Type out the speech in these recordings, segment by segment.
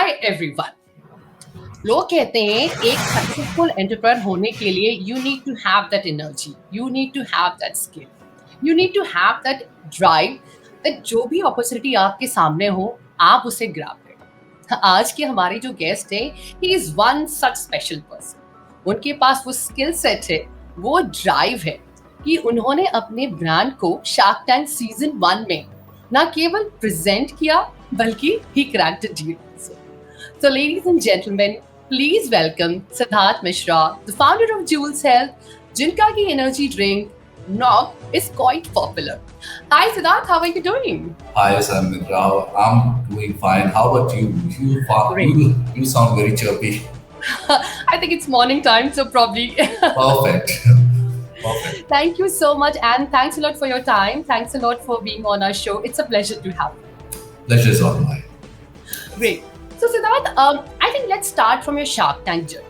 Hi everyone. लोग कहते हैं एक सक्सेसफुल एंटरप्रेन्योर होने के लिए you need to have that energy, you need to have that skill, you need to have that drive, that जो भी अपॉर्चुनिटी आपके सामने हो आप उसे ग्रैब करें। आज के हमारे जो गेस्ट है, he is one such special person. उनके पास वो स्किल सेट है, वो ड्राइव है कि उन्होंने अपने ब्रांड को शार्क टैंक सीजन 1 में न केवल प्रेजेंट किया बल्कि ही cracked the deal. So ladies and gentlemen, please welcome Siddharth Mishra, the founder of JoulesHealth, जिनका की energy drink NOCD is quite popular. Hi Siddharth, how are you doing? Hi Mishra, I'm doing fine. How about you? You sound very chirpy. I think it's morning time, so probably. Perfect. Thank you so much, and thanks a lot for your time. Thanks a lot for being on our show. It's a pleasure to have you. Pleasure is all mine. Great. So Siddharth, I think let's start from your Shark Tank journey.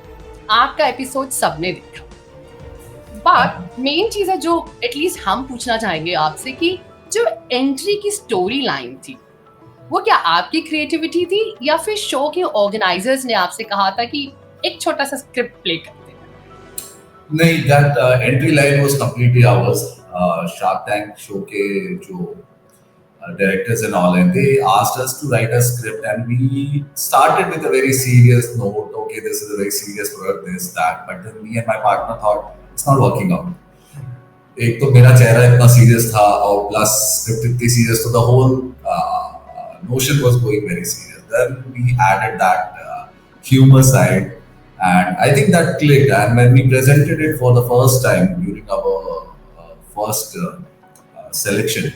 आपका episode सबने देखा, but main चीज है जो at least हम पूछना चाहेंगे आपसे कि जो एंट्री की स्टोरी लाइन थी वो क्या आपकी क्रिएटिविटी थी या फिर शो के ऑर्गेनाइजर्स ने आपसे कहा था कि एक छोटा सा स्क्रिप्ट प्ले करते हैं? नहीं, that entry line was completely ours. Shark Tank show के जो directors and all, and they asked us to write a script, and we started with a very serious note. Okay, this is a very serious product, this, that. But then me and my partner thought it's not working out. एक तो मेरा चेहरा इतना serious था और plus script इतनी serious, so the whole notion was going very serious. Then we added that humor side, and I think that clicked. And when we presented it for the first time during our first selection,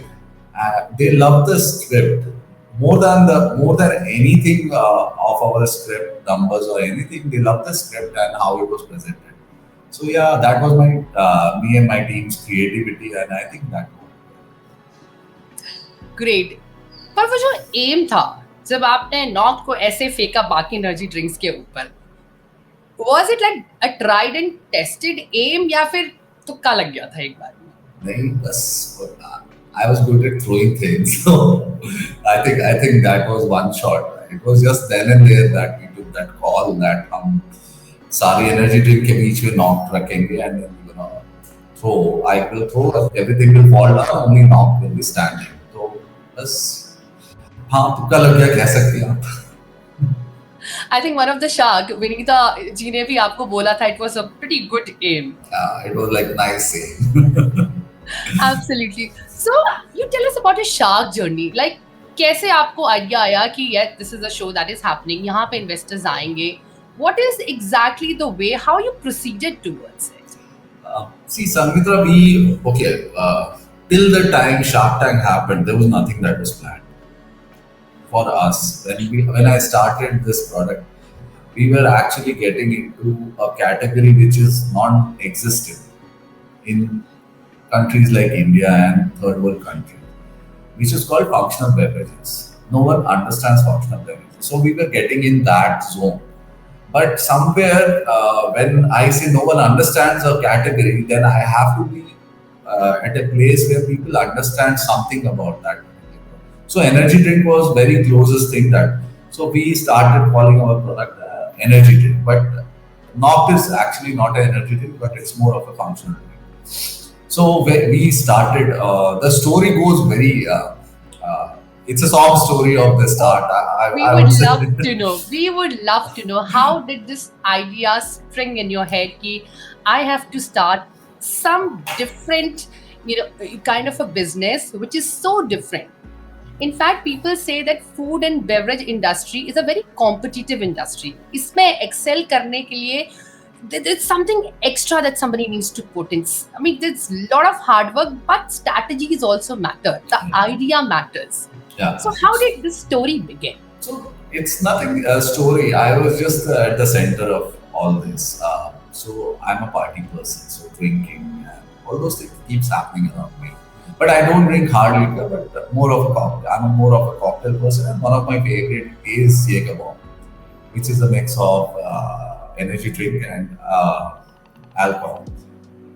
they loved the script more than anything of our script numbers or anything. They loved the script and how it was presented. So yeah, that was my me and my team's creativity, and I think that great. पर वो जो M था जब आपने knock को ऐसे फेंका बाकी एनर्जी ड्रिंक्स के ऊपर, was it like a tried and tested aim या फिर तुक्का लग गया था एक बार? नहीं, बस I was good at throwing things, so I think that was one shot. It was just then and there that we took that call that हम सारी energy drink के बीच में knock रखेंगे, and then we're gonna throw. I will throw, everything will fall down, only knock will be standing. तो बस हाँ तुक्का लग गया, कह सकते हैं आप. I think one of the shark, Vineeta जी ने भी आपको बोला था it was a pretty good aim. It was like nice aim. Absolutely. So you tell us about your shark journey. Like कैसे आपको आइडिया आया कि yes, this is a show that is happening, यहाँ पे investors आएंगे. What is exactly the way how you proceeded towards it? See, Sanmitra, till the time Shark Tank happened, there was nothing that was planned for us. When I started this product, we were actually getting into a category which is non-existent in countries like India and third world countries, which is called functional beverages. No one understands functional beverages. So we were getting in that zone. But somewhere, when I say no one understands a category, then I have to be at a place where people understand something about that. So energy drink was very closest thing that. So we started calling our product energy drink. But NOCD is actually not an energy drink, but it's more of a functional drink. So when we started, the story goes very. It's a sob story of the start. We would love to know how did this idea spring in your head? Ki I have to start some different, kind of a business which is so different. In fact, people say that food and beverage industry is a very competitive industry. इसमें excel करने के लिए there's something extra that somebody needs to put in. I mean, there's a lot of hard work, but strategies also matter. The idea matters. Yeah. So how did this story begin? So it's nothing a story. I was just at the center of all this. So I'm a party person, so drinking and all those things keeps happening around me. But I don't drink hard liquor, but more of a cocktail. I'm more of a cocktail person, and one of my favorite is Jaeger bomb, which is a mix of energy drink and alcohol.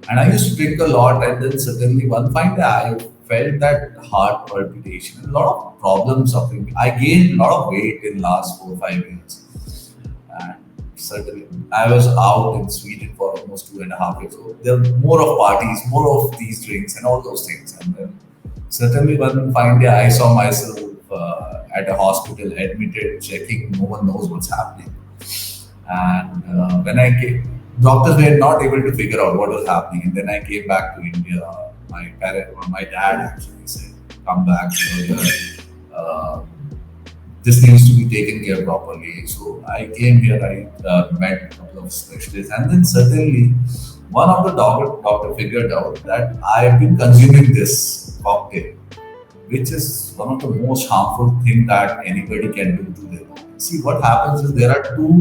And I used to drink a lot, and then suddenly one fine day I felt that heart palpitation, a lot of problems suffering. I gained a lot of weight in last 4 or 5 years, and certainly I was out in Sweden for almost 2.5 years. So there were more of parties, more of these drinks, and all those things. And then certainly one fine day I saw myself at a hospital, admitted, checking. No one knows what's happening. And when I came, doctors were not able to figure out what was happening. And then I came back to India. My dad actually said, "Come back. Uh, this needs to be taken care properly." So I came here. I met a couple of specialists, and then certainly one of the doctor figured out that I have been consuming this cocktail, which is one of the most harmful thing that anybody can do to their body. See, what happens is there are two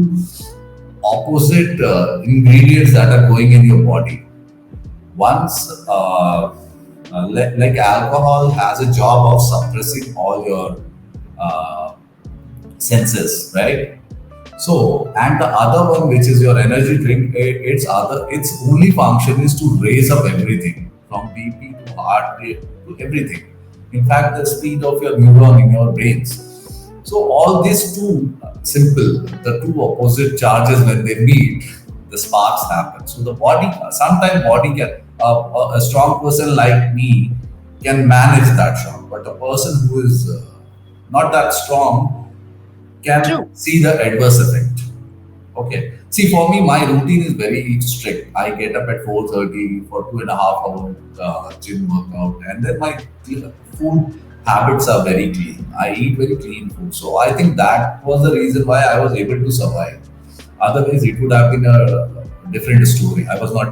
opposite ingredients that are going in your body. Once, like alcohol has a job of suppressing all your uh, senses, right? So, and the other one, which is your energy drink, its only function is to raise up everything from BP to heart rate to everything. In fact, the speed of your neuron in your brains. So, all these two simple, the two opposite charges when they meet, the sparks happen. So, the body sometimes body can a strong person like me can manage that shock, but a person who is not that strong can True. see the adverse effect. Okay. See, for me, my routine is very strict. I get up at 4:30 for 2.5 hours gym workout, and then my food habits are very clean. I eat very clean food, so I think that was the reason why I was able to survive. Otherwise, it would have been a different story. I was not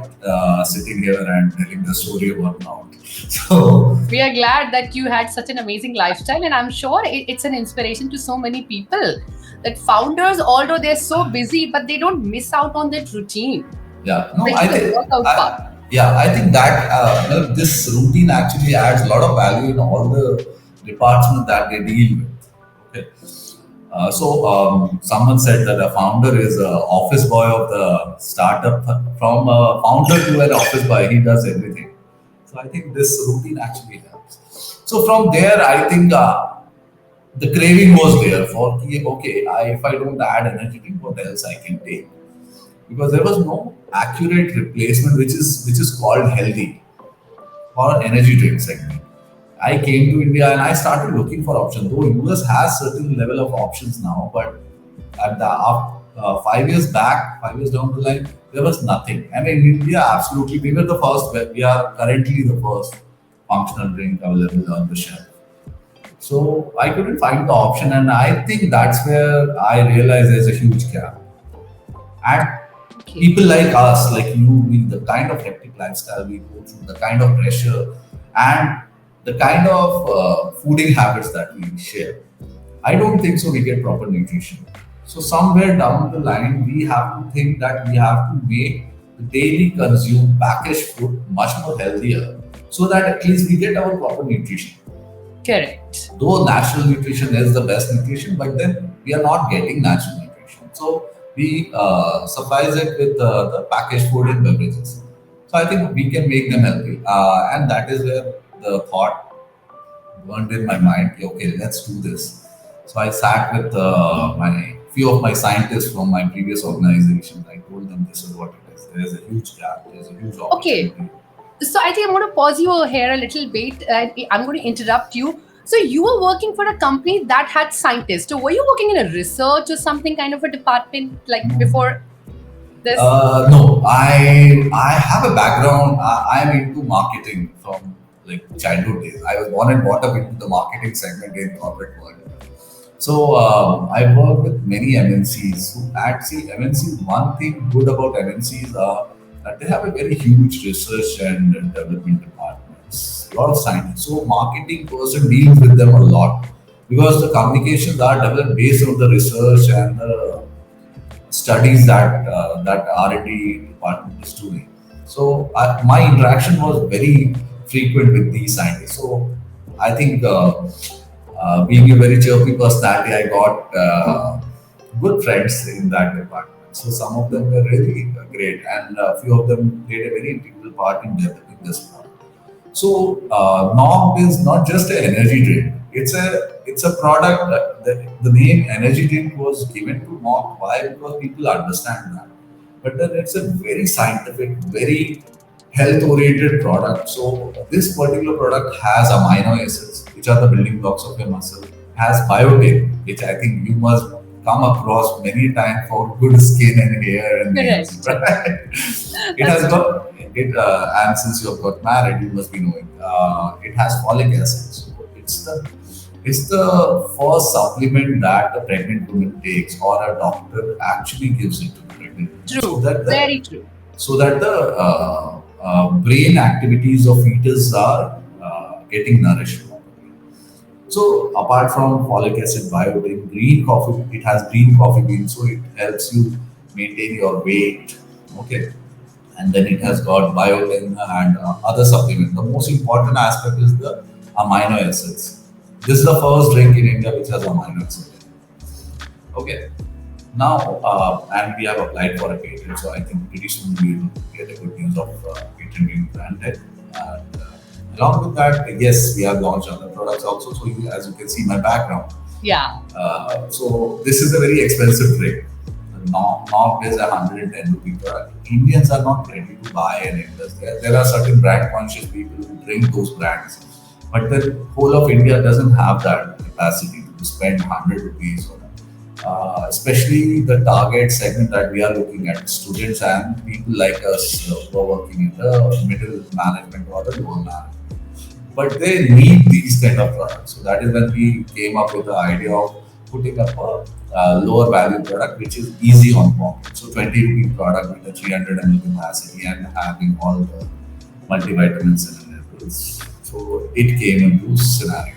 sitting here and telling the story about now. So We are glad that you had such an amazing lifestyle, and I'm sure it's an inspiration to so many people that founders, although they're so busy, but they don't miss out on that routine, yeah, no, especially the workout part. I think that this routine actually adds a lot of value in all the departments that they deal with. Okay. Someone said that a founder is a office boy of the startup. From a founder to an office boy, he does everything. So I think this routine actually helps. So from there, I think the craving was there for okay, if I don't add energy drink, what else I can take? Because there was no accurate replacement, which is called healthy or energy drink segment. I came to India and I started looking for options. Though US has certain level of options now, but at the 5 years back, 5 years down the line, there was nothing. And in India, absolutely, we were the first. We are currently the first functional drink available on the shelf. So I couldn't find the option, and I think that's where I realized there's a huge gap. And Okay. people like us, like you, with the kind of hectic lifestyle we go through, the kind of pressure, and the kind of fooding habits that we share, I don't think so. We get proper nutrition. So somewhere down the line, we have to think that we have to make the daily consume packaged food much more healthier, so that at least we get our proper nutrition. Correct. Though natural nutrition is the best nutrition, but then we are not getting natural nutrition. So we supplies it with the packaged food and beverages. So I think we can make them healthy, and that is where the thought burned in my mind. "Okay, okay, let's do this." So I sat with my few of my scientists from my previous organization. I told them this is what it is. There is a huge gap. There is a huge Okay. opportunity. So I think I'm going to pause you here a little bit. I'm going to interrupt you. So you were working for a company that had scientists. So were you working in a research or something kind of a department like before this? No, I have a background. I'm into marketing from like childhood days. I was born and brought up into the marketing segment in corporate world. So I work with many MNCs. So actually, MNCs. One thing good about MNCs are that they have a very huge research and development departments. A lot of scientists. So marketing person deals with them a lot because the communications are developed based on the research and the studies that R&D department is doing. So my interaction was very frequent with these scientists. So I think being a very chirpy personality, I got good friends in that department. So some of them were really great, and a few of them played a very integral part in developing this product. So NOCD is not just an energy drink. It's a product. The name energy drink was given to NOCD. Why? Because people understand that. But then it's a very scientific, very health-oriented product. So this particular product has amino acids, which are the building blocks of your muscle. Has biotin, which I think you must come across many times for good skin and hair and nails, Correct. right? It has That's true. got it, and since you have got married, you must be knowing. It has folic acid, so it's the first supplement that a pregnant woman takes, or a doctor actually gives it to the pregnant woman, so True. that the Very true. brain activities of fetus are getting nourished. So apart from folic acid, biotin, green coffee, it has green coffee beans, so it helps you maintain your weight. Okay, and then it has got biotin and other supplements. The most important aspect is the amino acids. This is the first drink in India which has amino acids. Okay, now and we have applied for a patent, so I think pretty soon we will get a good news of patent being granted. And along with that, yes, we have launched other products also. So as you can see, my background. Yeah. So this is a very expensive drink. Nog is 110 rupee product. Indians are not ready to buy and invest. There are certain brand conscious people who drink those brands, but the whole of India doesn't have that capacity to spend 100 rupees on it. Especially the target segment that we are looking at, students and people like us who are working in the middle management or the lower management, but they need these kind of products. So that is when we came up with the idea of putting up a lower value product which is easy on pocket. So 20 rupee product with a 300 ml capacity and having all the multivitamins and minerals. So it came into scenario.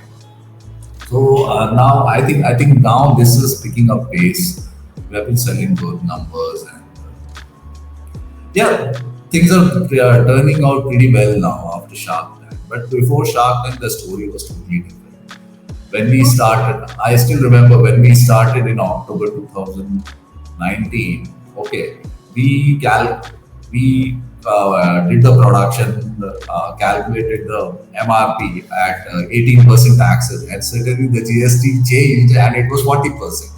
So now I think now this is picking up pace. We have been selling good numbers, and yeah, things are turning out pretty well now after Shark Tank. But before Shark Tank, the story was totally different. When we started, I still remember when we started in October 2019. Okay, we we did the production, calculated the MRP at 18% taxes, and suddenly the GST changed and it was 40%.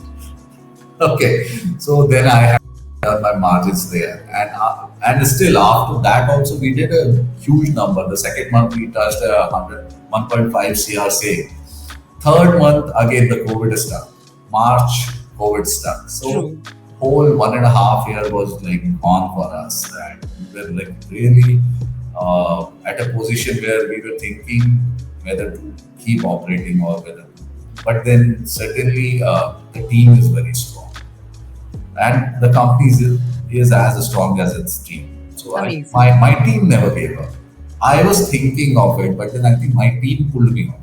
Okay, so then I had my margins there, and still after that also we did a huge number. The second month we touched 1.5 CR sale. Third month again the COVID stuck. March COVID stuck. So True. whole 1.5 year was like gone for us, and we were like really at a position where we were thinking whether to keep operating or whether to. But then certainly the team is very strong, and the company is as strong as its team. So Amazing. my team never gave up. I was thinking of it, but then I think my team pulled me off.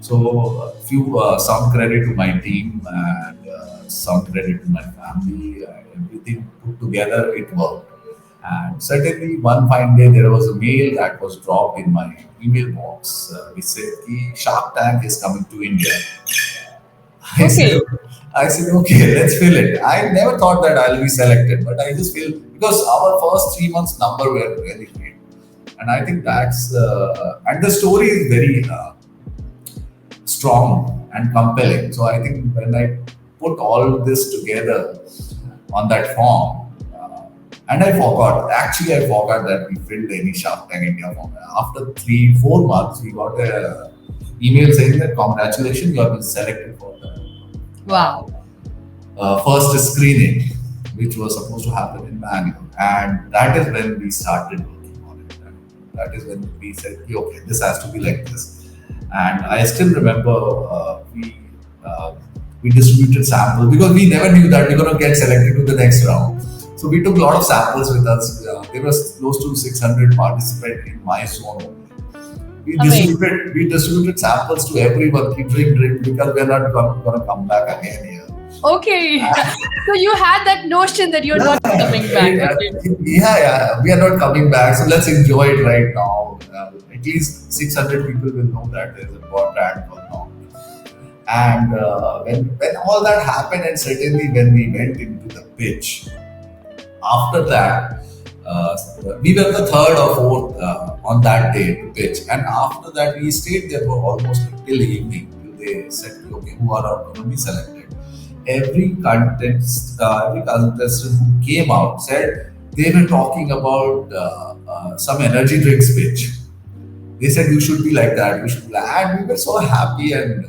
So few some credit to my team, and some credit to my family. Everything put together, it worked. And certainly one fine day there was a mail that was dropped in my email box, which said, "Ki Shark Tank is coming to India." I said, Okay. I said, okay, let's fill it. I never thought that I'll be selected, but I just feel because our first 3 months number were really great, and I think that's and the story is very strong and compelling. So I think when I put all this together on that form, and I forgot. Actually, I forgot that we filled any Shark Tank India form. After 3 4 months, we got a email saying that congratulations, you have been selected for the Wow. first screening, which was supposed to happen in Bangalore. And that is when we started working on it. And that is when we said, okay, this has to be like this. And I still remember uh, we distributed samples because we never knew that we are going to get selected to the next round. So we took a lot of samples with us. There was close to 600 participants in my zone. Amazing. We distributed samples to everyone. Keep drink because we are not going to come back again here. Okay. So you had that notion that you're not coming back. Yeah, Okay. yeah, we are not coming back. So let's enjoy it right now. At least 600 people will know that there's a brand called now. And when all that happened, and certainly when we went into the pitch, after that, Uh, we were the third or fourth on that day to pitch, and after that we stayed there for almost like till evening. Till they said, okay, who are going to be selected? Every contestant who came out said they were talking about some energy drinks pitch. They said you should be like that, we should be like, and we were so happy and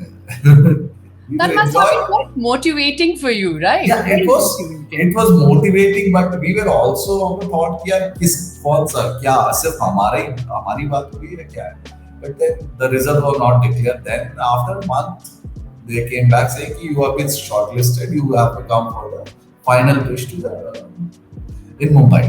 we That were must have been enjoying. quite motivating for you, right? Yeah, Very motivating. it was motivating, but we were also thought कि यार किस कौन सा क्या सिर्फ हमारी बात हो रही है क्या है? But then the result was not declared. Then after a month, they came back saying कि you have been shortlisted. You have to come for the final push to the in Mumbai,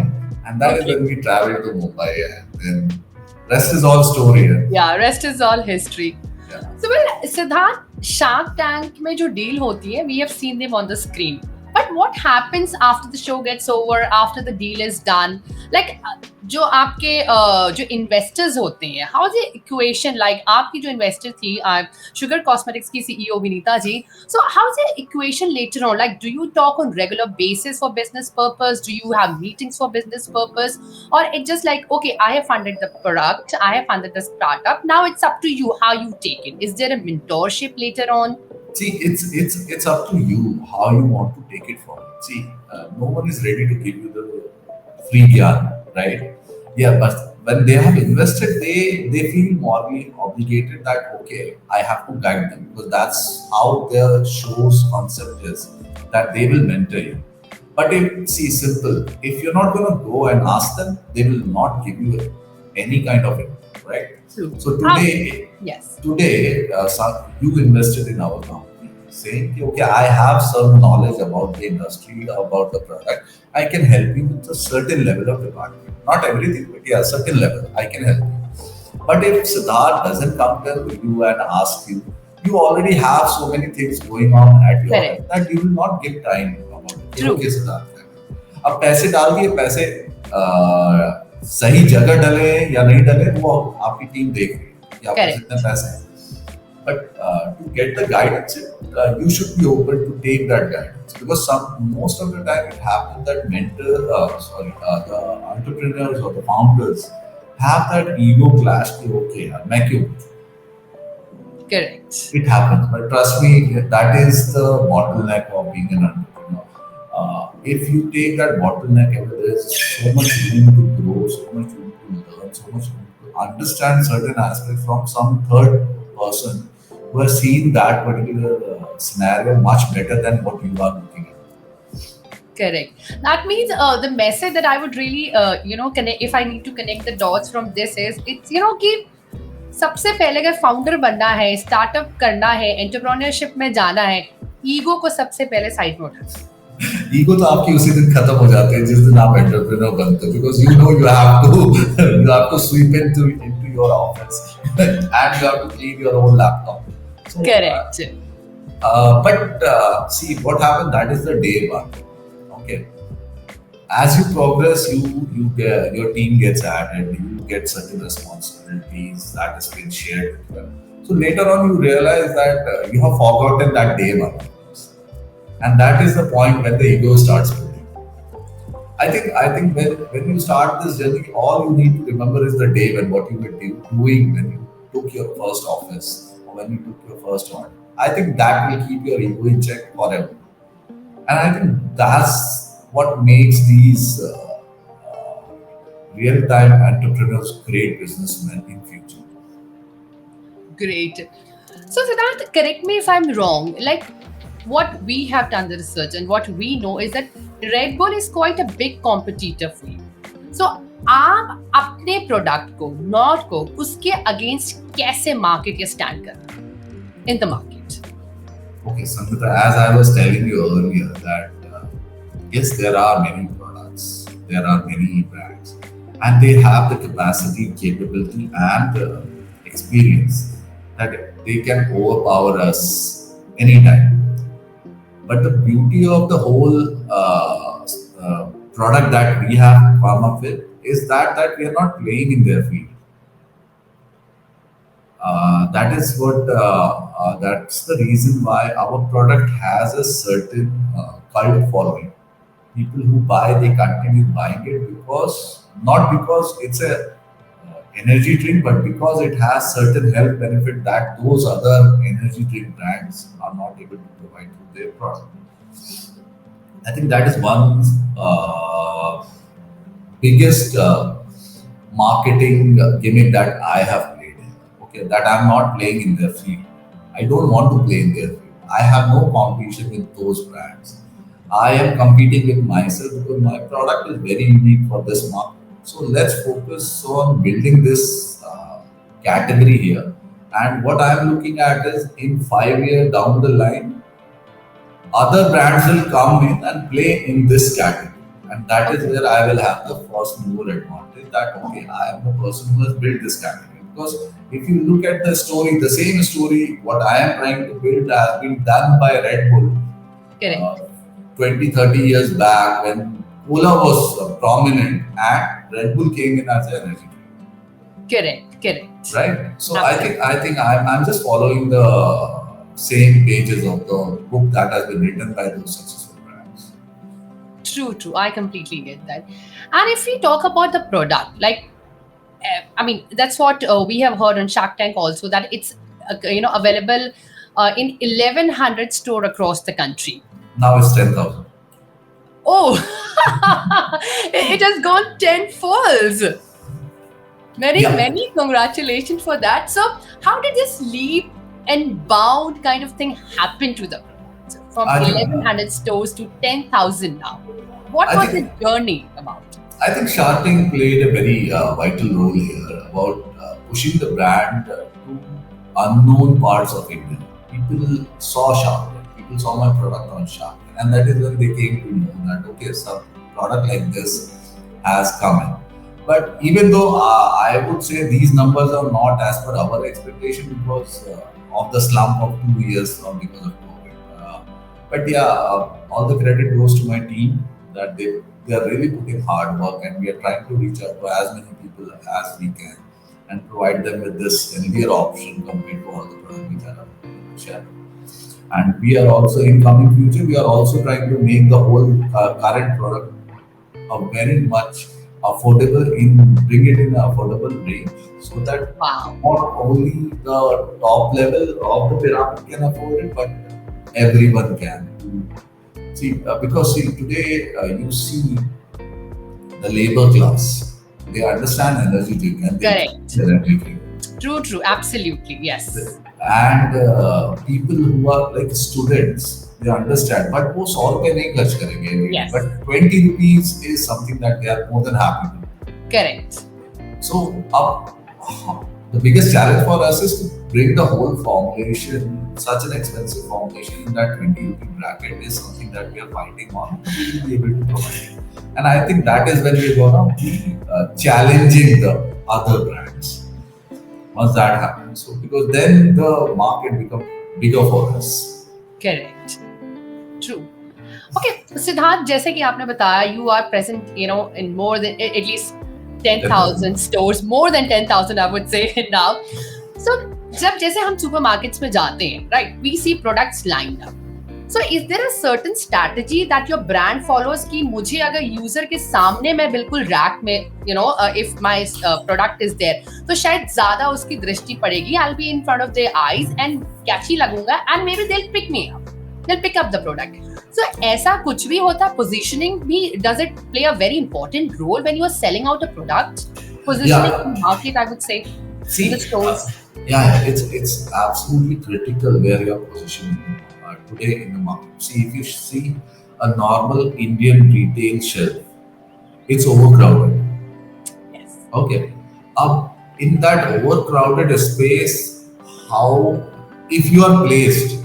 and that is Okay. when we traveled to Mumbai, and then rest is all story. Yeah, rest is all history. Yeah. So, well, Siddharth, Shark Tank में जो deal होती है, we have seen them on the screen. But what happens after the show gets over, after the deal is done? Like, जो आपके जो investors होते हैं, how is the equation like? आपकी जो investor थी, Sugar Cosmetics की CEO Vineeta ji. So, how is the equation later on? Like, do you talk on regular basis for business purpose? Do you have meetings for business purpose? Or it just like, okay, I have funded the product, I have funded the startup. Now it's up to you how you take it. Is there a mentorship later on? See, it's up to you how you want to take it forward. See, no one is ready to give you the free gyan, right? Yeah, but when they have invested, they feel morally obligated that okay, I have to guide them because that's how their show's concept is that they will mentor you. But if see simple, if you're not going to go and ask them, they will not give you any kind of it, right? True. So How? today, Yes. you invested in our company, saying, कि, okay, I have some knowledge about the industry, about the product. I can help you with a certain level of department. Not everything, but yeah, certain level. I can help you. But if Siddharth doesn't come to you and ask you, you already have so many things going on at your end Correct. that you will not give time about it. True. Okay, Siddharth. अब पैसे डाल दिए पैसे सही जगह डले या नहीं डले वो आपकी टीम देख रही है कि आपके Correct. कितने पैसे हैं but to get the guidance you should be open to take that guidance because most of the time it happens that the entrepreneurs or the founders have that ego clash कि okay यार मैं क्यों Correct. it happens but trust me that is the bottleneck of being an entrepreneur. If you take that bottleneck away, there is so much room to grow, so much room to learn, so much room to understand certain aspects from some third person who has seen that particular scenario much better than what you are looking at. Correct. That means the message that I would really, connect, if I need to connect the dots from this is, it's, कि सबसे पहले अगर founder बनना है, startup करना है, entrepreneurship में जाना है, ईगो को सबसे पहले साइड में उठाना. ईगो तो आपकी उसी दिन खत्म हो जाते हैं जिस दिन आप एंटरप्रेन्योर बनते हो because you know you have to sweep into your office and you have to clean your own laptop. So, Correct. But see what happened. That is the day one. Okay. As you progress, you get, your team gets added. You get certain responsibilities that has been shared with them. So later on, you realize that you have forgotten that day one, and that is the point when the ego starts building. I think when you start this journey, all you need to remember is the day when what you were doing when you took your first office or when you took your first one. I think that will keep your ego in check forever. And I think that's what makes these real-time entrepreneurs great businessmen in future. Great. So Siddharth, correct me if I'm wrong. Like what we have done the research and what we know is that Red Bull is quite a big competitor for you. So आप अपने product को not को उसके against कैसे market या stand करना in the market. Okay, Sangeeta, as I was telling you earlier, that yes, there are many products, there are many brands, and they have the capacity, capability, and experience that they can overpower us anytime. But the beauty of the whole product that we have come up with is that we are not playing in their field. That is what that's the reason why our product has a certain cult following. people who buy, they continue buying it because not because it's a energy drink, but because it has certain health benefit that those other energy drink brands are not able to provide through their product. I think that is one biggest marketing gimmick that I have played. Okay, that I'm not playing in their field. I don't want to play in their field. I have no competition with those brands. I am competing with myself because my product is very unique for this market. So let's focus on building this category here. And what I'm looking at is in 5 years down the line, other brands will come in and play in this category. And that is where I will have the first mover advantage that, okay, I am the person who has built this category. Because if you look at the story, the same story, what I am trying to build has been done by Red Bull Correct. uh, 20, 30 years back when Cola was prominent and Red Bull came in as an energy drink. Correct. Correct. Right? So Absolutely. I think I'm just following the same pages of the book that has been written by those successful brands. True, true. I completely get that. And if we talk about the product, like, I mean, that's what we have heard on Shark Tank also, that it's available in 1100 store across the country. Now it's 10,000. Oh, it has gone 10 folds. Many, Yeah. many congratulations for that. So, how did this leap and bound kind of thing happen to the product? From I think, 1100 stores to 10,000 now. What I was the think journey about? I think Shark Tank played a very vital role here about pushing the brand to unknown parts of India. People saw Shark Tank, people saw my product on Shark Tank, and that is when they came to know that okay, some product like this has come in. But even though I would say these numbers are not as per our expectation because of the slump of 2 years or because of COVID. But yeah, all the credit goes to my team that they are really putting hard work and we are trying to reach out to as many people as we can and provide them with this healthier option compared to all the products which are available. And we are also in coming future, we are also trying to make the whole current product a very much affordable bring it in an affordable range so that Wow. not only the top level of the pyramid can afford it, but everyone can. See, because see, today you see the labor class, they understand energy drink and they Correct. use energy drink. True, true. Absolutely. Yes. And people who are like students, they understand. But वो 100 रुपए नहीं खर्च करेंगे every day. Yes. But 20 rupees is something that they are more than happy to do. Correct. So the biggest challenge for us is to bring the whole formulation, such an expensive formulation in that 20 rupee bracket is something that we are fighting on. We will be able to provide it. And I think that is when we're gonna be challenging the other brands. Once that happens, so because then the market becomes bigger for us. Correct. True. Okay, Siddharth, जैसे कि आपने बताया, you are present, in more than at least 10,000 stores, more than 10,000, I would say now. So, जब जैसे हम supermarkets में जाते हैं, right? We see products lined up. So, is there a certain strategy that your brand follows कि मुझे अगर user के सामने मैं बिल्कुल rack में, if my product is there, तो शायद ज़्यादा उसकी दृष्टि पड़ेगी. I'll be in front of their eyes and catchy लगूंगा and maybe they'll pick me up. They'll pick up the product. So ऐसा कुछ भी होता, positioning भी, does it play a very important role when you are selling out a product? Positioning in the market, I would say, See, in the stores. it's absolutely critical where you are positioned today in the market. See, if you see a normal Indian retail shelf, it's overcrowded. Yes. Okay. In that overcrowded space, how, if you are placed,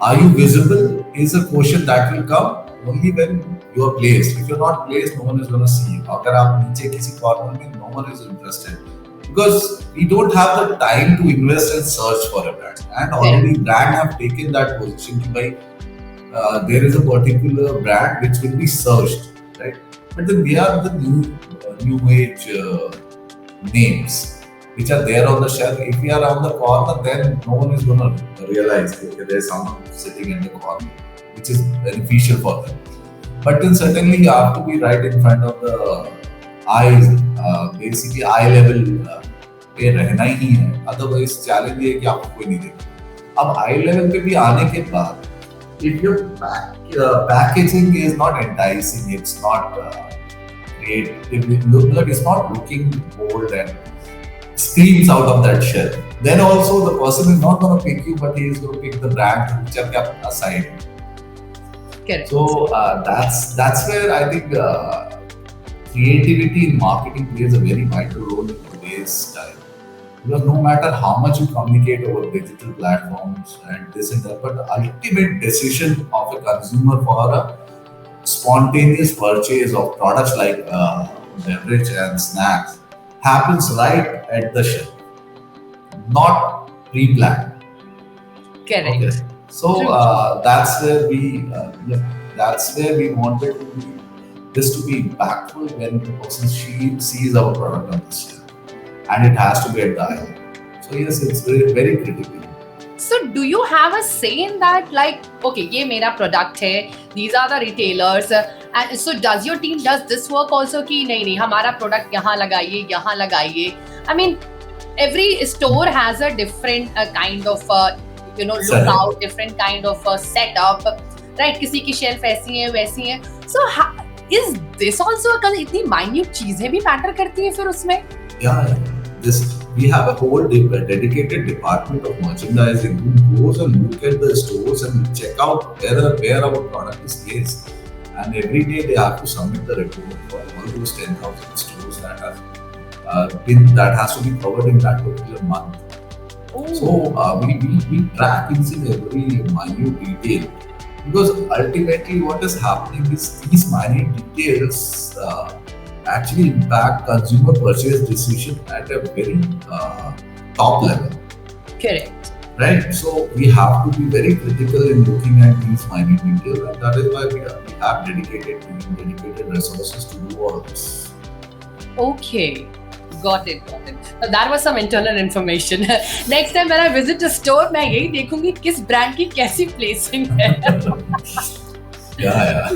are you visible? Is a question that will come only when you are placed. If you're not placed, no one is going to see you. अगर आप नीचे किसी corner में, no one is interested. Because we don't have the time to invest and search for a brand. And already brand have taken that position to by there is a particular brand which will be searched, right? But then we are the new age names which are there on the shelf. If we are on the corner, then no one is going to realize okay, there's someone sitting in the corner, which is beneficial for them. But then certainly you have to be right in front of the eyes, basically eye level पे रहना ही है, otherwise challenge ये है कि आपको कोई नहीं देगा। अब आई लेवल पे भी आने के बाद if your packaging is not enticing, it's not it's not looking bold and screams out of that shell, then also the person is not going to pick you, but he is going to pick the brand which are kept aside. Correct. So that's where I think creativity in marketing plays a very vital role in today's time. Because no matter how much you communicate over digital platforms and this and that, but the ultimate decision of a consumer for a spontaneous purchase of products like beverage and snacks happens right at the shelf, not pre-planned. Correct. Okay. So that's where we wanted this to be impactful when the person sees our product on the shelf. And it has to get the eye. So yes, it's very, very critical. So do you have a say in that? Like, okay, ये मेरा product है, these are the retailers, and so does your team does this work also कि नहीं हमारा product यहाँ लगाइए. I mean, every store has a different kind of lookout, different kind of setup, right? किसी की shelf ऐसी है वैसी है. So is this also because इतनी minute चीजें भी matter करती हैं फिर उसमें? Yeah. We have a whole dedicated department of merchandising who goes and look at the stores and check out where our product is placed. And every day they have to submit the report for all those 10,000 stores that that has to be covered in that particular month. Oh. So we track each and every minute detail, because ultimately what is happening is these minute details actually impact consumer purchase decision at a very top level. Correct. Right? So we have to be very critical in looking at these minute details, and that is why we have dedicated resources to do all this. Okay. Got it. So that was some internal information. Next time when I visit a store, मैं यही देखूंगी किस brand की कैसी placing है. Yeah.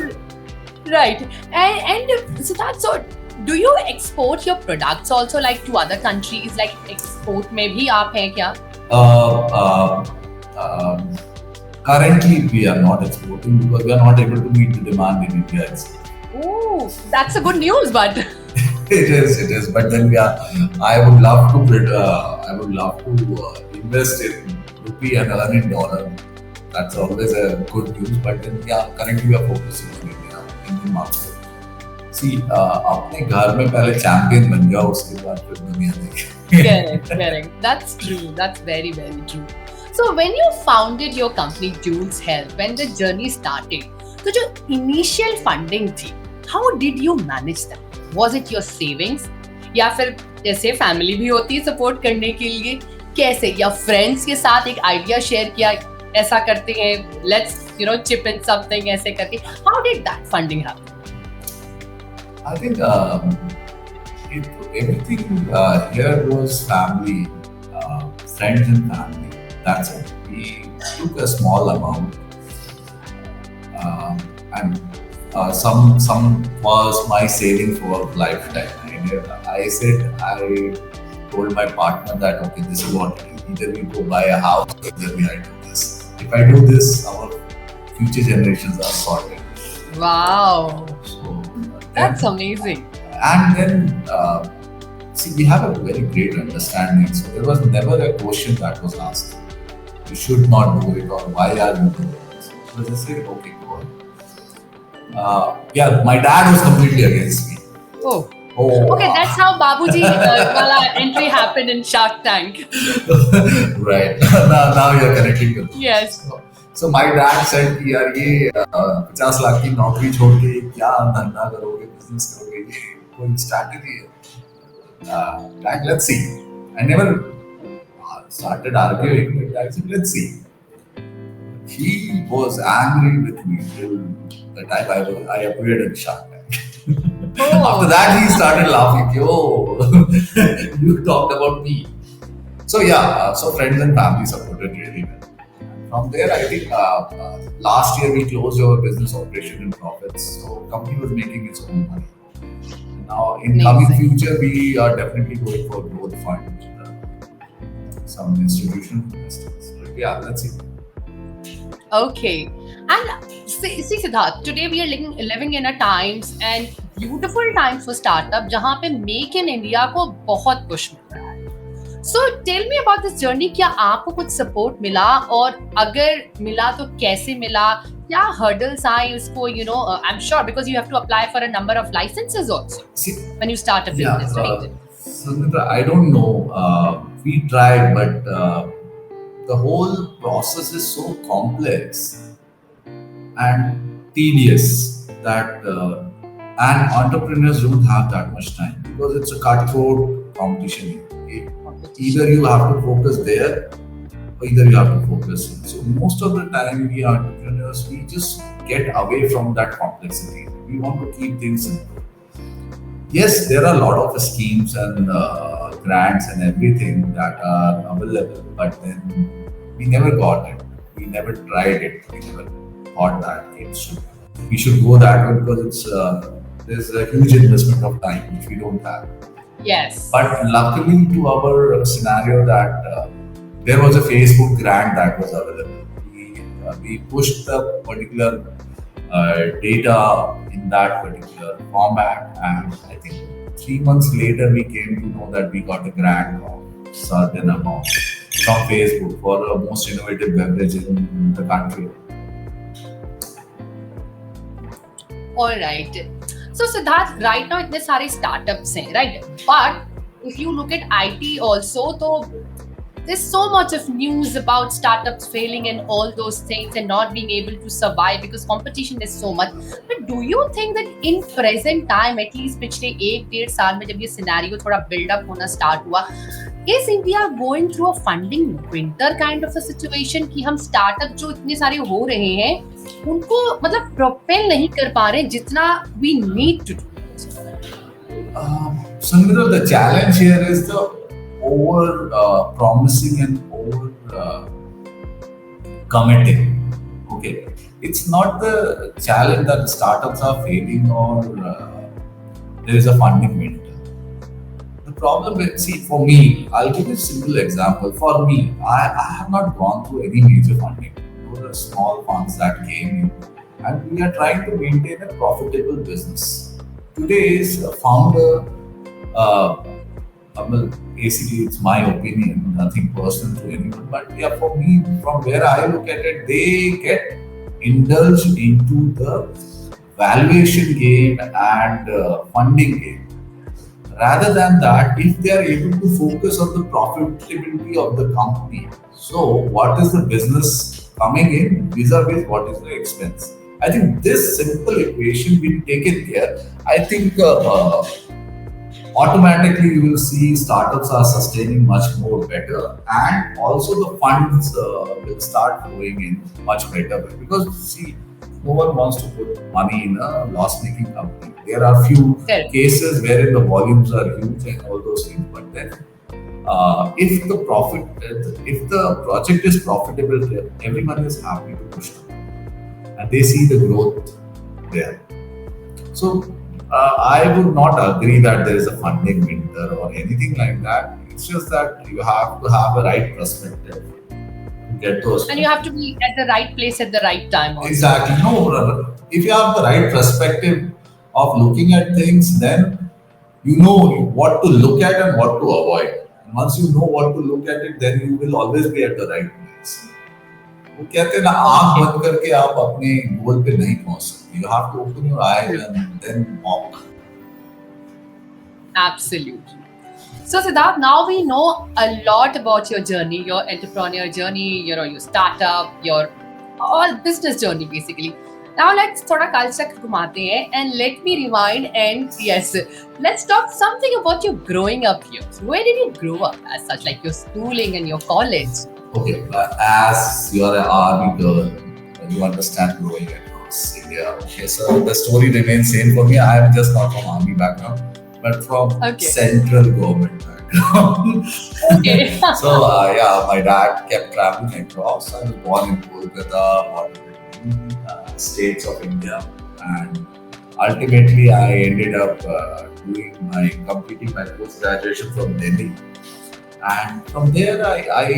Right. And Siddharth, so do you export your products also like to other countries? Like export में भी आप हैं क्या? Currently we are not exporting because we are not able to meet the demand in India. Oh, that's a good news, but it is. But then I would love to invest in rupee and earn in dollar. That's always a good news. But then currently we are focusing on India, Indian market. See, अपने घर में पहले champion बन जाओ, उसके बाद फिर दुनिया देखे. Correct. That's true. That's very, very true. So when you founded your company JoulesHealth, when the journey started, तो जो initial funding थी, how did you manage that? Was it your savings? या फिर जैसे family भी होती है support करने के लिए, कैसे? या friends के साथ एक idea share किया, ऐसा करते हैं, let's chip in something ऐसे करके. How did that funding happen? I think everything here was family, friends and family. That's it. We took a small amount, and some was my saving for lifetime. I told my partner that okay, this is what it is. Either we go buy a house, or either I do this. If I do this, our future generations are sorted. Wow. So that's amazing. And then, see, we have a very great understanding. So there was never a question that was asked. You should not do it, or why are you doing it? So they said, okay, go on. My dad was completely against me. Oh. Okay, that's how Babuji entry happened in Shark Tank. Right. Now you're connecting to me. Yes. So my dad said कि यार ये 50 लाख की नौकरी छोड़ के क्या धंधा करोगे, बिजनेस करोगे, कोई स्ट्रैटेजी है? Dad, let's see. I never started arguing, but I said, let's see. He was angry with me till the time I appeared in Shark Tank. After that, he started laughing. Yo, you talked about me. So so friends and family supported really well. From there, I think last year we closed our business operation in profits. So company was making its own money. Now, in coming Amazing. future, we are definitely going for growth fund, some institutional investors. But yeah, let's see. Okay. And see Siddharth, today we are living in a times and beautiful times for startup जहाँ पे make in India को बहुत push मिल रहा है. So tell me about this journey. क्या आपको कुछ support मिला और अगर मिला तो कैसे मिला? क्या hurdles आए उसको I'm sure because you have to apply for a number of licenses also See, when you start a yeah, business, right? Sangeeta, I don't know. We tried, but the whole process is so complex and tedious that and entrepreneurs don't have that much time because it's a cutthroat competition. Either you have to focus there or either you have to focus here. So most of the time we entrepreneurs we just get away from that complexity. We want to keep things simple. Yes, there are a lot of schemes and grants and everything that are available, but then we never got it. We never tried it. We never thought that we should go that way because there's a huge investment of time which we don't have. Yes. But luckily to our scenario that there was a Facebook grant that was available. We pushed the particular data in that particular format, and I think 3 months later we came to know that we got a grant of certain amount from Facebook for the most innovative beverage in the country. All right. So Siddharth, right now इतने सारे startups हैं, right? But if you look at IT also, तो there's so much of news about startups failing and all those things and not being able to survive because competition is so much. But do you think that in present time, at least पिछले 1-1.5 साल में जब ये scenario थोड़ा build up होना start हुआ, is India going through a funding winter kind of a situation कि हम startup जो इतने सारे हो रहे हैं उनको मतलब propel नहीं कर पा रहे जितना we need to do? Sangeeta, the challenge here is the over promising and over committing. Okay, it's not the challenge that the startups are failing or there is a funding winter. The problem is, see, for me, I'll give you a simple example. For me, I have not gone through any major funding. Those are small funds that came in, and we are trying to maintain a profitable business. Today's founder, well, basically, it's my opinion, nothing personal to anyone. But yeah, for me, from where I look at it, they get indulged into the valuation game and funding game. Rather than that, if they are able to focus on the profitability of the company, so what is the business coming in vis-a-vis what is the expense? I think this simple equation will taken care. I think automatically you will see startups are sustaining much more better, and also the funds will start flowing in much better because see, no one wants to put money in a loss-making company. There are few cases wherein the volumes are huge and all those things, but then if the project is profitable, everyone is happy to push it, and they see the growth there. So I would not agree that there is a funding winter or anything like that. It's just that you have to have a right perspective to get those. And you have to be at the right place at the right time also. Exactly. No, brother. If you have the right perspective of looking at things, then you know what to look at and what to avoid. And once you know what to look at it, then you will always be at the right place. वो कहते हैं ना, आँख बंद करके आप अपने गोल पे नहीं पहुंच सकते. You have to open your eyes and then walk. Absolutely. So Siddharth, now we know a lot about your journey, your entrepreneur journey, your startup, your all business journey basically. Now let's थोड़ा culture घुमाते हैं and let me rewind and yes, let's talk something about your growing up years. Where did you grow up as such, like your schooling and your college? Okay, as you are an army girl, you understand growing across India. Okay, so the story remains same for me. I am just not from army background. but from Okay. central government background. Okay. So yeah, my dad kept traveling across. I was born in Kolkata, born in states of India, and ultimately I ended up completing my post graduation from Delhi. And from there, I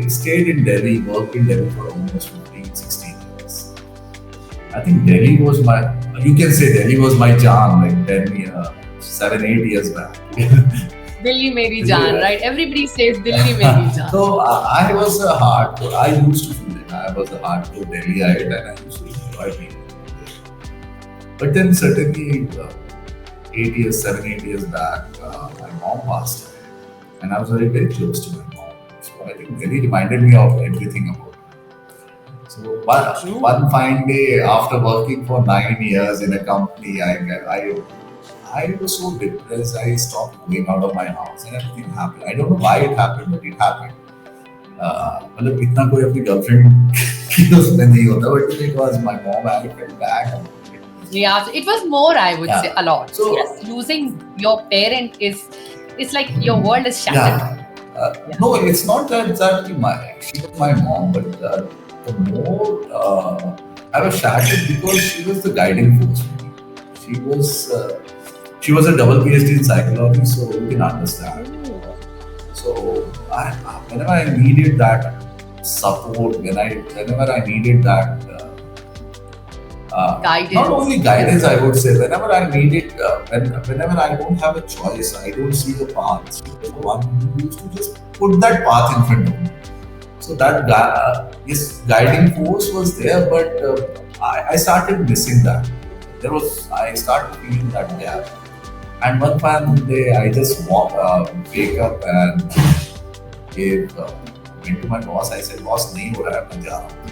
stayed in Delhi, worked in Delhi for almost 15, 16 years. I think Delhi was you can say Delhi was my jam like 10 years, 7, 8 years back. Delhi Meri Jaan, Yeah. right? Everybody says Delhi Meri Jaan. So I used to feel it. I was a hardcore Delhiite and I used to enjoy being there. But then suddenly, 7, 8 years back, my mom passed away. And I was very, very close to my mom. So I think Delhi reminded me of everything about her. So True. one fine day, after working for 9 years in a company, I was so depressed. I stopped going out of my house, and everything happened. I don't know why it happened, but it happened. मतलब इतना कोई अपनी girlfriend की उसमें नहीं होता, but it was my mom. I felt bad. Yeah, so it was more, I would Yeah. say, a lot. So- yes, losing your parent it's like your world is shattered. Yeah. No, it's not that she was my mom, but the more I was shattered because she was the guiding force for me. She was a double PhD in psychology, so you can understand. So whenever I needed that support, whenever I needed that Guidance. not only guidance, I would say, whenever I need it, whenever I don't have a choice, I don't see a path. She was the one who used to just put that path in front of me. So that this guiding force was there, but I started missing that. I started feeling that gap. And one fine day, I just wake up and went to my boss. I said, "Boss, nahi ho raha hai, main ja raha hu."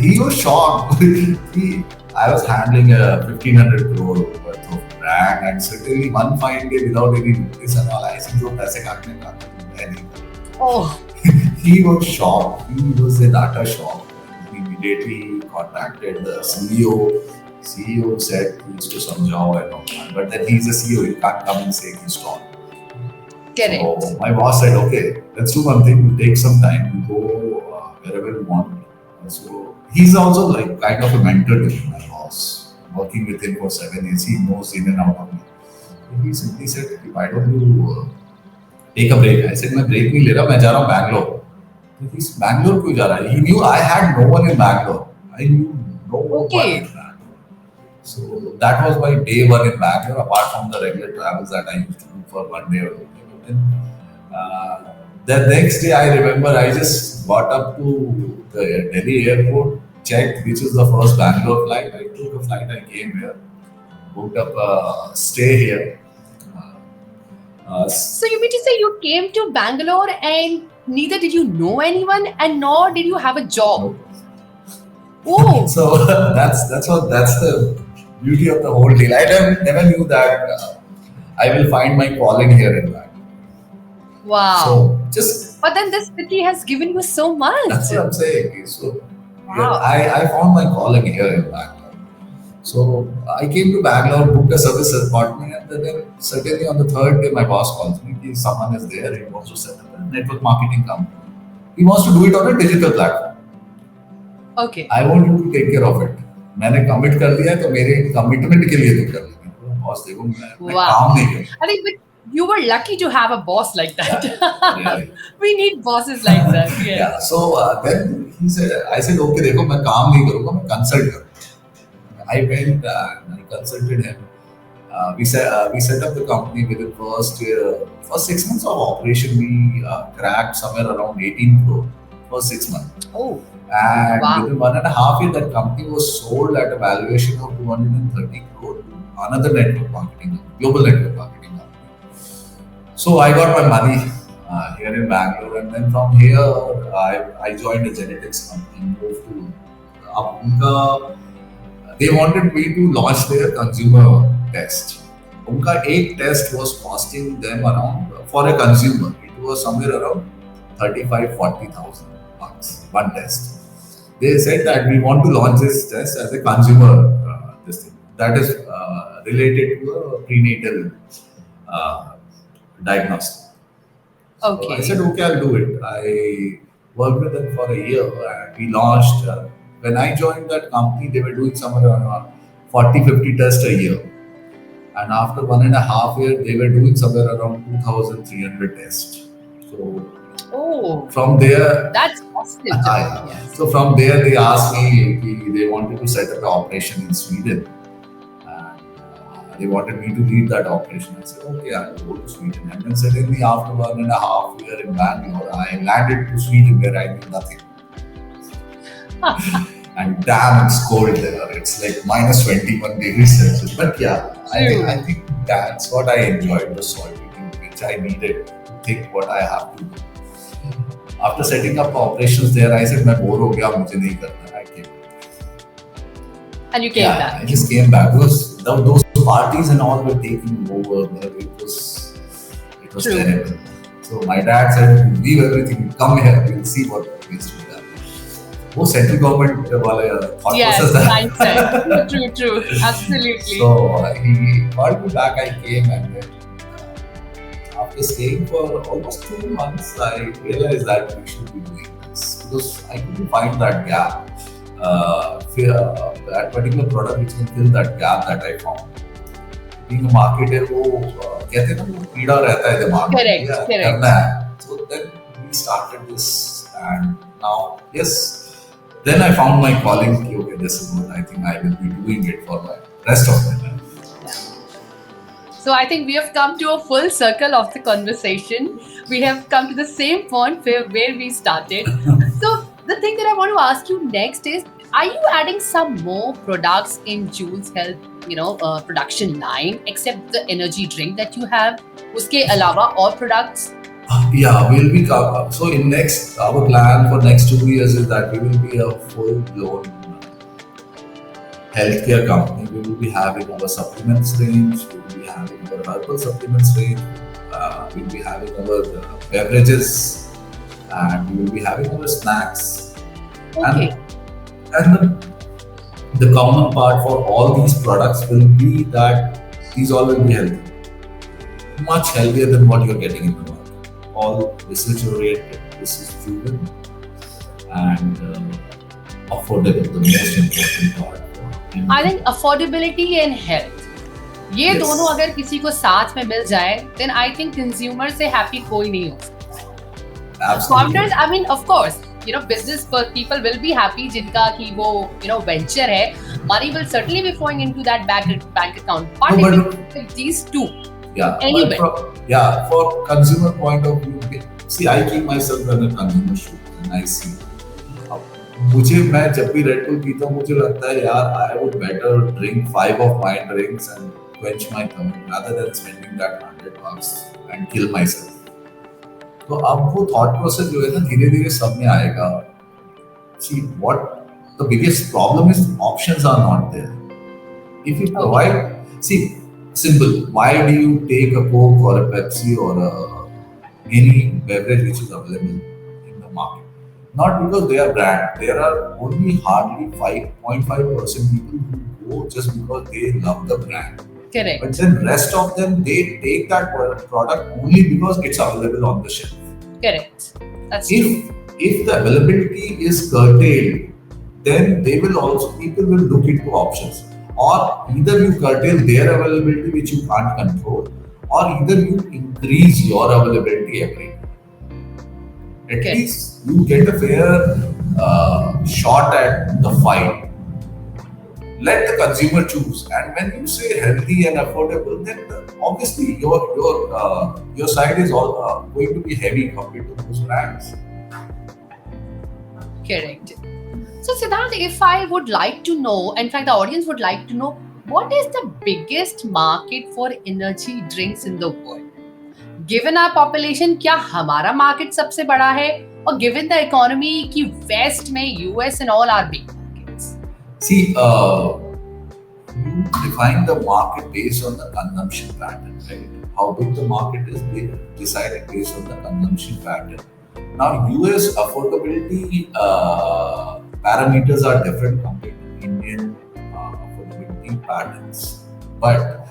He was shocked. I was handling a 1,500 crore worth of brand, and certainly one fine day, without any notice and all, I said, "Jo paise kaatne ka, main nahi karunga." Oh, He was shocked. He was in utter shock. He immediately contacted the CEO. CEO said, "Please to samjhao and all that." But then he's a CEO. He can't come and say he's wrong. correct. So my boss said, "Okay, let's do one thing. You take some time. You go wherever you want." So he's also like kind of a mentor to me, my boss. Working with him for 7 years, he knows in and out of me. He simply said, "Why don't you take a break?" I said, "मैं break नहीं ले रहा, मैं जा रहा हूँ Bangalore." He's Bangalore क्यों जा रहा है? He knew I had no one in Bangalore. I knew no one Okay. in Bangalore. So that was my day one in Bangalore, apart from the regular travels that I used to do for one day or two. But then, the next day, I remember I just got up to the Delhi airport, checked which is the first Bangalore flight. I took a flight, I came here, booked up a stay here. So you mean to say you came to Bangalore and neither did you know anyone and nor did you have a job? Oh, So that's the beauty of the whole deal. I never knew that I will find my calling here in Bangalore. wow. So just But then this city has given you so much. that's what I'm saying. So yeah, Wow. I found my calling here in Bangalore. So I came to Bangalore, booked a service apartment, and then certainly on the third day, my boss calls me. Someone is there. He wants to set up a network marketing company. He wants to do it on a digital platform. Okay. I want you to take care of it. मैंने commit कर दिया है तो मेरे commitment के लिए तो कर लेना. Boss देखो मैं Wow. काम नहीं करूँ. I think you were lucky to have a boss like that. Really. We need bosses like that. Yes. Yeah. So then he said, I said, okay, देखो मैं काम नहीं करूँगा, मैं consult करूँगा. I went and I consulted him. We set up the company within first 6 months of operation. We cracked somewhere around 18 crore for 6 months. Oh, And wow. within 1.5 years, that company was sold at a valuation of 230 crore to another network marketing company, global network marketing company. So I got my money here in Bangalore, and then from here I joined a genetics company, moved to up. They wanted me to launch their consumer test. उनका एक test was costing them around, for a consumer, it was somewhere around 35,000-40,000 bucks, one test. They said that we want to launch this test as a consumer this thing. That is related to a prenatal uh, diagnostic. So I said, Okay. okay, I'll do it. I worked with them for a year and we launched. When I joined that company, they were doing somewhere around 40, 50 tests a year. And after 1.5 years, they were doing somewhere around 2,300 tests. So Oh, from there, that's positive to know. Yes. so from there, they asked me, they wanted to set up an operation in Sweden. And they wanted me to lead that operation. I said, okay, I'll go to Sweden. And then suddenly, after 1.5 years in Bangalore, I landed to Sweden where I knew nothing. And damn, it's cold there. It's like minus 21 degrees Celsius. But yeah, True. I think that's what I enjoyed, the solitude, which I needed to think what I have to do. After setting up operations there, I said, मैं bore हो गया, मुझे नहीं करना. I came. And you came Yeah, I back. just came back because those parties and all were taking over. It was True. terrible. So my dad said, leave everything, come here, we'll see what needs to be done. वो central government वाले thought Yes, process था. mindset. True, true. Absolutely. So he called me back. I came and then after staying for almost 2 months, I realized that we should be doing this because I couldn't find that gap. That particular product which can fill that gap that I found. Being a marketer, वो कहते हैं ना वो कीड़ा रहता है दिमाग में. Correct, Yeah, correct. करना है. So then we started this, and now yes. Then I found my calling. Okay, this is what I think I will be doing it for my rest of my life. So I think we have come to a full circle of the conversation. We have come to the same point where we started. So the thing that I want to ask you next is, are you adding some more products in JoulesHealth, production line, except the energy drink that you have? Uske alawa और products? Yeah, we'll be so in our plan for next 2 years is that we will be a full-blown healthcare company. We will be having our supplements range, we will be having our herbal supplements range, we will be having our beverages, and we will be having our snacks. Okay. And the common part for all these products will be that these all will be healthy, much healthier than what you're getting in the market. All research oriented, this is proven, and affordable, the most important part. I think affordability and health. ये Yes. दोनों अगर किसी को साथ में मिल जाए, then I think consumer से happy कोई नहीं हो सकता. Absolutely. Founders, I mean, of course, business people will be happy जिनका कि वो venture है. Money will certainly be flowing into that bank account. But if these two. Yeah, Anyway. for consumer point of view, see, I keep myself in a consumer shoe, and I see. मैं जब भी Red Bull पीता हूँ, मुझे लगता है यार, I would better drink 5 of my drinks and quench my thirst rather than spending that $100 and kill myself. तो अब वो thought process जो है ना, धीरे धीरे सब में आएगा. See, what the biggest problem is, options are not there. If you provide, see, simple. Why do you take a Coke or a Pepsi or any beverage which is available in the market? Not because they are brand. There are only hardly 5.5% people who go just because they love the brand. Correct. But then rest of them, they take that product only because it's available on the shelf. Correct. That's true. If the availability is curtailed, then people will look into options. Or either you curtail their availability, which you can't control, or either you increase your availability every day. At least you get a fair shot at the fight. Let the consumer choose. And when you say healthy and affordable, then obviously your side is all going to be heavy compared to those brands. Correct. So Siddharth, if I would like to know, in fact the audience would like to know, what is the biggest market for energy drinks in the world? Given our population, क्या हमारा market सबसे बड़ा है? और given the economy कि West में US and all are big markets. See, you define the market based on the consumption pattern, right? How big the market is decided based on the consumption pattern. Now, US affordability parameters are different compared to Indian affordability patterns. But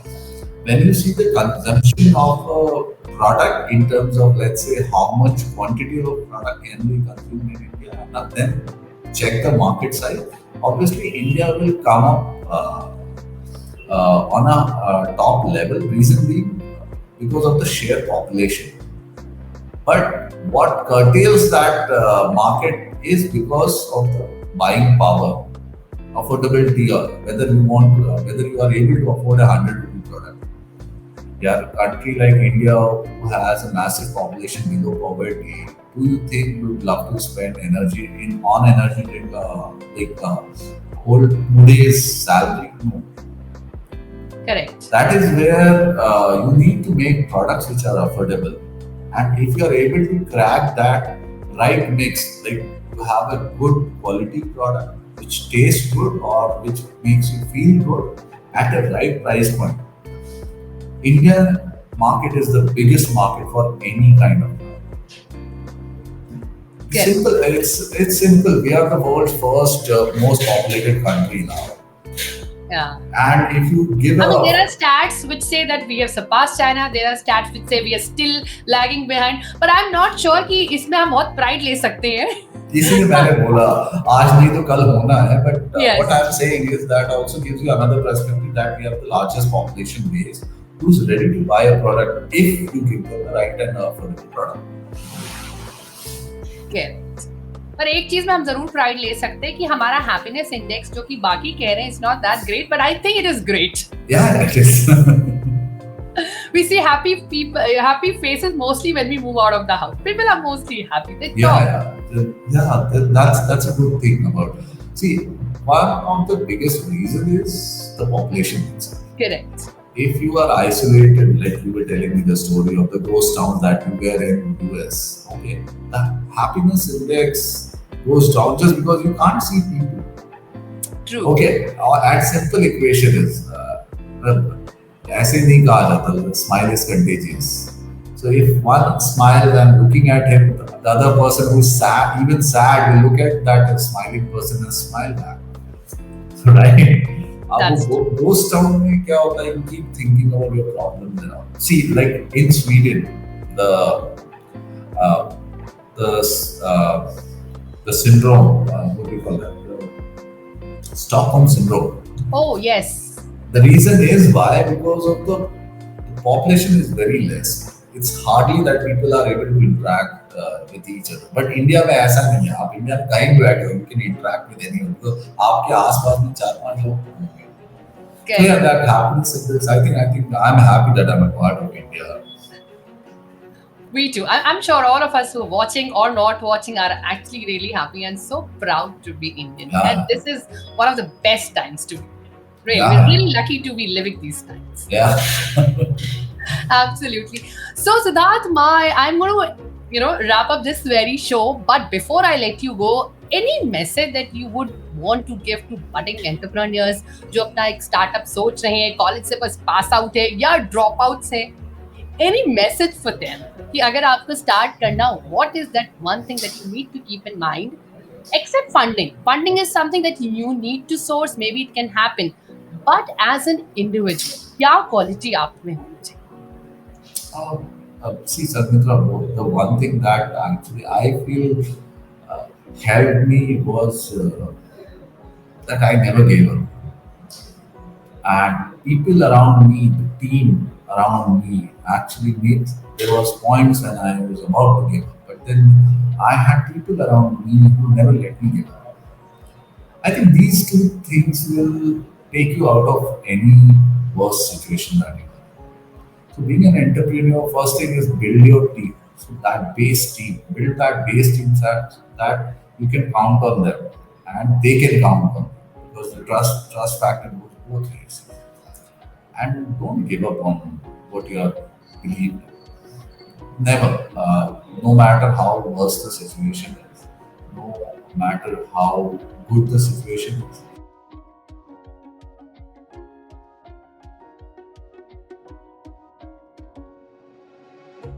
when you see the consumption of a product in terms of, let's say, how much quantity of product can be consumed in India, and then check the market size, obviously India will come up on a top level. Reason being because of the sheer population. But what curtails that market is because of the buying power, affordability, or whether you want to, whether you are able to afford a 100 rupee product. Yeah, a country like India who has a massive population below poverty, do you think we would love to spend energy in on energy in whole today's salary? No. Correct. That is where you need to make products which are affordable. And if you are able to crack that right mix, like you have a good quality product which tastes good or which makes you feel good at a right price point, Indian market is the biggest market for any kind of product. Correct. Simple. It's simple. We are the world's first most populated country now, Yeah. and if you give I mean, there a are stats which say that we have surpassed China. There are stats which say we are still lagging behind. But I'm not sure कि इसमें हम बहुत pride ले सकते हैं. इसीलिए मैंने बोला आज नहीं तो कल होना है, but Yes. what I'm saying is that also gives you another perspective that we have the largest population base who's ready to buy a product if you give them the right and affordable product. Correct. पर एक चीज में हम जरूर pride ले सकते हैं कि हमारा हैप्पीनेस इंडेक्स जो कि बाकी कह रहे हैं is not that great but I think it is great. Yeah, it is. We see happy people, happy faces mostly when we move out of the house. People are mostly happy. They Yeah, talk. that's a good thing about it. See, one of the biggest reason is the population itself. Correct. If you are isolated, like you were telling me the story of the ghost town that you were in US, okay, the happiness index goes down just because you can't see people. True. Okay, our simple equation is ऐसे नहीं कहा जाता smile is contagious. So if one smiles and looking at him, the other person who's sad, even sad, will look at that smiling person and smile back. Right? That's अब ghost town में क्या होता है? You keep thinking about your problems and all. See, like in Sweden, the uh, the uh, the syndrome, what do you call that? The Stockholm syndrome. Oh yes. The reason is why? Because of the population is very less. It's hardly that people are able to interact with each other. But India में ऐसा नहीं है. आप India में कहीं भी बैठे हो, you can interact with anyone. तो आपके आसपास में 4-5 लोग होंगे. So yeah, that happens. I think I'm happy that I'm a part of India. We too. I'm sure all of us who are watching or not watching are actually really happy and so proud to be Indian. Yeah. And this is one of the best times to be. Really, Yeah. we're really lucky to be living these times. Yeah. Absolutely. So Siddharth, I'm going to wrap up this very show. But before I let you go, any message that you would want to give to budding entrepreneurs जो अपना एक startup सोच रहे हैं, college से बस pass out है या ड्रॉप आउट्स है, any message for them कि अगर आपको start करना हो, what is that one thing that you need to keep in mind? Except funding is something that you need to source. Maybe it can happen, but as an individual, क्या quality आप में होनी चाहिए? See, Sadmitra, the one thing that actually I feel helped me was that I never gave up. And people around me, the team around me, actually made. There was points when I was about to give up, but then I had people around me who never let me give up. I think these two things will take you out of any worst situation that you are. So being an entrepreneur, first thing is build your team. So that base team, build that base team that you can count on them and they can count on you because the trust factor goes both ways. And don't give up on what you are believing. Never. No matter how worse the situation is, no matter how good the situation is,